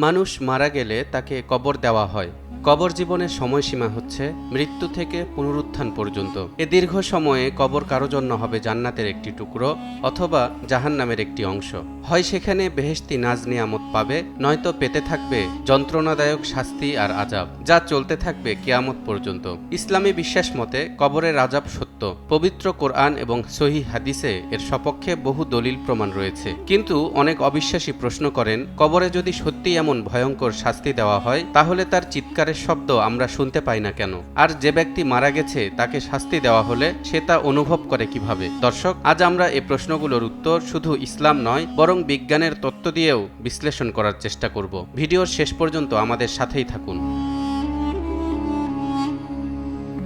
মানুষ মারা গেলে তাকে কবর দেওয়া হয়। কবর জীবনের সময়সীমা হচ্ছে মৃত্যু থেকে পুনরুত্থান পর্যন্ত। এ দীর্ঘ সময়ে কবর কারো জন্য হবে জান্নাতের একটি টুকরো অথবা জাহান্নামের একটি অংশ। হয় সেখানে বেহেশতি নাজ নিয়ামত পাবে, নয়তো পেতে থাকবে যন্ত্রণাদায়ক শাস্তি আর আজাব, যা চলতে থাকবে কিয়ামত পর্যন্ত। ইসলামী বিশ্বাস মতে কবরের আজাব সত্য। পবিত্র কোরআন এবং সহিহ হাদিসে এর সপক্ষে বহু দলিল প্রমাণ রয়েছে। কিন্তু অনেক অবিশ্বাসী প্রশ্ন করেন, কবরে যদি সত্যি এমন ভয়ঙ্কর শাস্তি দেওয়া হয় তাহলে তার চিৎকারের শব্দ আমরা শুনতে পাই না কেন? আর যে ব্যক্তি মারা গেছে তাকে শাস্তি দেওয়া হলে সে তা অনুভব করে কিভাবে? দর্শক, আজ আমরা এই প্রশ্নগুলোর উত্তর শুধু ইসলাম নয় বরং বিজ্ঞানের তত্ত্ব দিয়েও বিশ্লেষণ করার চেষ্টা করব। ভিডিওর শেষ পর্যন্ত আমাদের সাথেই থাকুন।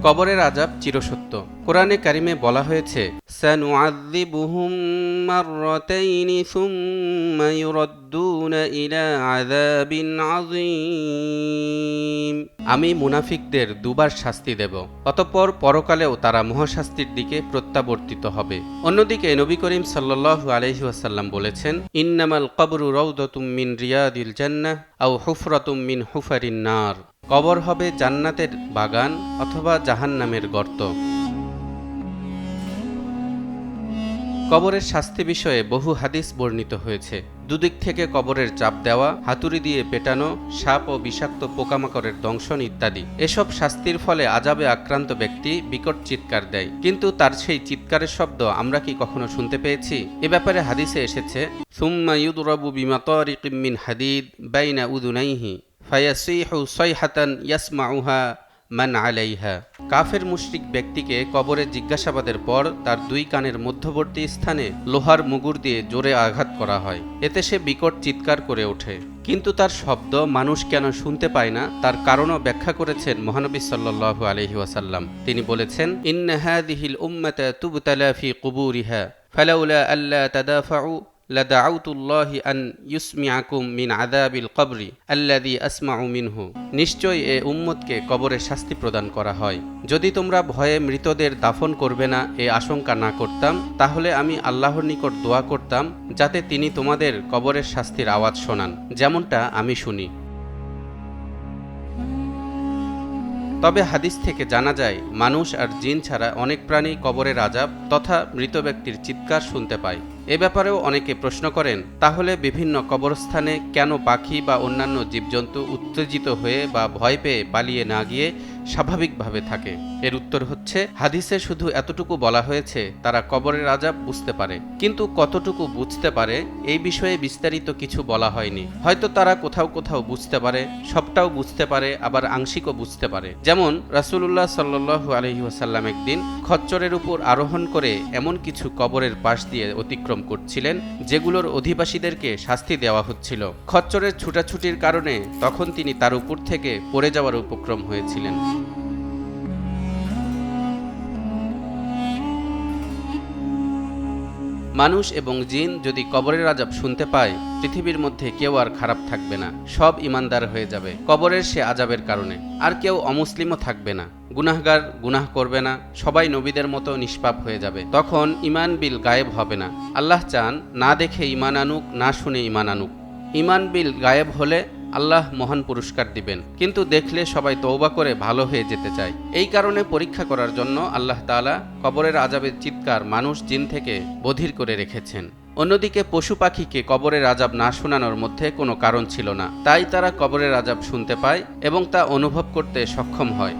কবরের আজাব চিরসত্য। কোরআনে কারিমে বলা হয়েছে, সানুআযযিবুহুম মাররাতাইনি সুম্মা ইউরাদ্দুনা ইলা আযাবিন আযীম। আমি মুনাফিকদের দুবার শাস্তি দেব, অতঃপর পরকালেও তারা মহাশাস্তির দিকে প্রত্যাবর্তিত হবে। অন্যদিকে নবী করিম সাল্লাল্লাহু আলাইহি ওয়াসাল্লাম বলেছেন, ইন্নামাল কবরু রাউদাতুম মিন রিয়াদিল জান্নাহ আও হুফরাতুম মিন হুফারিন নার। কবর হবে জান্নাতের বাগান অথবা জাহান্নামের গর্ত। কবরের শাস্তি বিষয়ে বহু হাদিস বর্ণিত হয়েছে। দুদিক থেকে কবরের চাপ দেওয়া, হাতুড়ি দিয়ে পেটানো, সাপ ও বিষাক্ত পোকামাকড়ের দংশন ইত্যাদি। এসব শাস্তির ফলে আজাবে আক্রান্ত ব্যক্তি বিকট চিৎকার দেয়, কিন্তু তার সেই চিৎকারের শব্দ আমরা কি কখনো শুনতে পেয়েছি? এ ব্যাপারে হাদিসে এসেছে, সুম্মা ইউদরাবু বিমাতারিকিম মিন হাদিদ বাইনা উযুনাইহি ফায়াসিহু সাইহাতান ইয়াসমাউহা মান আলাইহা। কাফের মুশরিক ব্যক্তিকে কবরে জিজ্ঞাসাবাদের পর তার দুই কানের মধ্যবর্তী স্থানে লোহার মুগুর দিয়ে জোরে আঘাত করা হয়। এতে সে বিকট চিৎকার করে ওঠে, কিন্তু তার শব্দ মানুষ কেন শুনতে পায় না তার কারণও ব্যাখ্যা করেছেন মহানবী সাল্লাল্লাহু আলাইহি ওয়াসাল্লাম। তিনি বলেছেন, ইন্না হাযিহিল উম্মাতা তুবতালা ফি কুবুরিহা ফালাউলা আল্লা তাদাফাউ লাদাউতুল্লাহি আন ইউসমিআকুম মিন আযাবিল কবরি আল্লাযী আসমাউ মিনহু। নিশ্চয় এ উম্মতকে কবরে শাস্তি প্রদান করা হয়। যদি তোমরা ভয়ে মৃতদের দাফন করবে না এ আশঙ্কা না করতাম, তাহলে আমি আল্লাহর নিকট দোয়া করতাম যাতে তিনি তোমাদের কবরের শাস্তির আওয়াজ শোনান, যেমনটা আমি শুনি। তবে হাদিস থেকে জানা যায়, মানুষ আর জিন ছাড়া অনেক প্রাণী কবরের আজাব তথা মৃত ব্যক্তির চিৎকার শুনতে পায়। এ ব্যাপারেও অনেকে প্রশ্ন করেন, তাহলে বিভিন্ন কবরস্থানে কেন পাখি বা অন্যান্য জীবজন্তু উত্তেজিত হয়ে বা ভয় পেয়ে পালিয়ে না গিয়ে স্বাভাবিকভাবে থাকে? এর উত্তর হচ্ছে, হাদিসে শুধু এতটুকু বলা হয়েছে তারা কবরের আজাব বুঝতে পারে, কিন্তু কতটুকু বুঝতে পারে এই বিষয়ে বিস্তারিত কিছু বলা হয়নি। হয়তো তারা কোথাও কোথাও বুঝতে পারে, সবটাও বুঝতে পারে, আবার আংশিকও বুঝতে পারে। যেমন রাসূলুল্লাহ সাল্লাল্লাহু আলাইহি ওয়াসাল্লাম একদিন খচ্চরের উপর আরোহণ করে এমন কিছু কবরের পাশ দিয়ে অতিক্রম করছিলেন যেগুলোর অধিবাসীদেরকে শাস্তি দেওয়া হচ্ছিল। খচ্চরের ছুটাছুটির কারণে তখন তিনি তার উপর থেকে পড়ে যাওয়ার উপক্রম হয়েছিলেন। মানুষ এবং জিন যদি কবরের আজাব শুনতে পায়, পৃথিবীর মধ্যে কেউ আর খারাপ থাকবে না, সব ঈমানদার হয়ে যাবে কবরের সে আজাবের কারণে। আর কেউ অমুসলিমও থাকবে না, গুনাহগার গুনাহ করবে না, সবাই নবীদের মতো নিষ্পাপ হয়ে যাবে। তখন ঈমান বিল গায়েব হবে না। আল্লাহ চান না দেখে ঈমান আনুক, না শুনে ঈমান আনুক। ঈমান বিল গায়েব হলে আল্লাহ মহান পুরস্কার দিবেন, কিন্তু দেখলে সবাই তওবা করে ভালো হয়ে যেতে চায়। এই কারণে পরীক্ষা করার জন্য আল্লাহ তাআলা কবরের আজাবের চিৎকার মানুষ জিন থেকে বধির করে রেখেছেন। অন্যদিকে পশু পাখিকে কবরের আজাব না শোনানোর মধ্যে কোনো কারণ ছিল না, তাই তারা কবরের আজাব শুনতে পায় এবং তা অনুভব করতে সক্ষম হয়।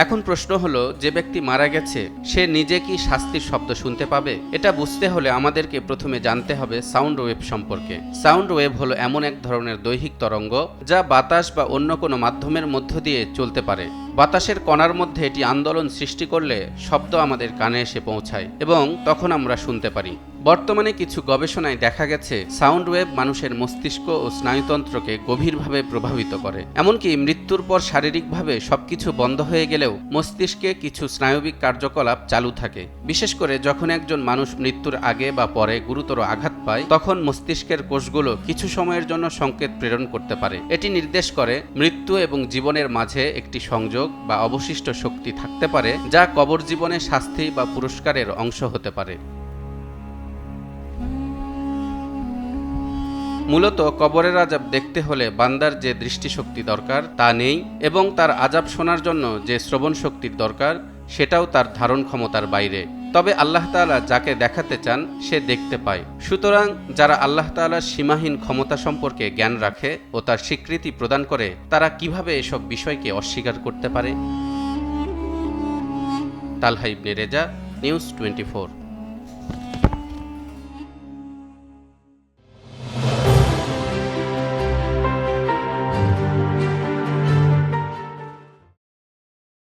এখন প্রশ্ন হলো, যে ব্যক্তি মারা গেছে সে নিজে কি শাস্তির শব্দ শুনতে পাবে? এটা বুঝতে হলে আমাদেরকে প্রথমে জানতে হবে সাউন্ড ওয়েভ সম্পর্কে। সাউন্ড ওয়েভ হলো এমন এক ধরনের দৈহিক তরঙ্গ যা বাতাস বা অন্য কোনো মাধ্যমের মধ্য দিয়ে চলতে পারে। বাতাসের কণার মধ্যে এটি আন্দোলন সৃষ্টি করলে শব্দ আমাদের কানে এসে পৌঁছায় এবং তখন আমরা শুনতে পারি। বর্তমানে কিছু গবেষণায় দেখা গেছে সাউন্ড ওয়েভ মানুষের মস্তিষ্ক ও স্নায়ুতন্ত্রকে গভীরভাবে প্রভাবিত করে। এমনকি মৃত্যুর পর শারীরিকভাবে সবকিছু বন্ধ হয়ে গেলেও মস্তিষ্কে কিছু স্নায়বিক কার্যকলাপ চালু থাকে। বিশেষ করে যখন একজন মানুষ মৃত্যুর আগে বা পরে গুরুতর আঘাত পায়, তখন মস্তিষ্কের কোষগুলো কিছু সময়ের জন্য সংকেত প্রেরণ করতে পারে। এটি নির্দেশ করে মৃত্যু এবং জীবনের মাঝে একটি সংযোগ বা অবশিষ্ট শক্তি থাকতে পারে, যা কবর জীবনে শাস্তি বা পুরস্কারের অংশ হতে পারে। মূলত কবরের আযাব দেখতে হলে বান্দার যে দৃষ্টিশক্তি দরকার তা নেই এবং তার আযাব শোনার জন্য যে শ্রবণ শক্তির দরকার সেটাও তার ধারণ ক্ষমতার বাইরে। তবে আল্লাহ তাআলা যাকে দেখাতে চান সে দেখতে পায়। সুতরাং যারা আল্লাহ তাআলার সীমাহীন ক্ষমতা সম্পর্কে জ্ঞান রাখে ও তার স্বীকৃতি প্রদান করে তারা কিভাবে এসব বিষয়কে অস্বীকার করতে পারে? তালহা ইবনে রেজা, নিউজ 24।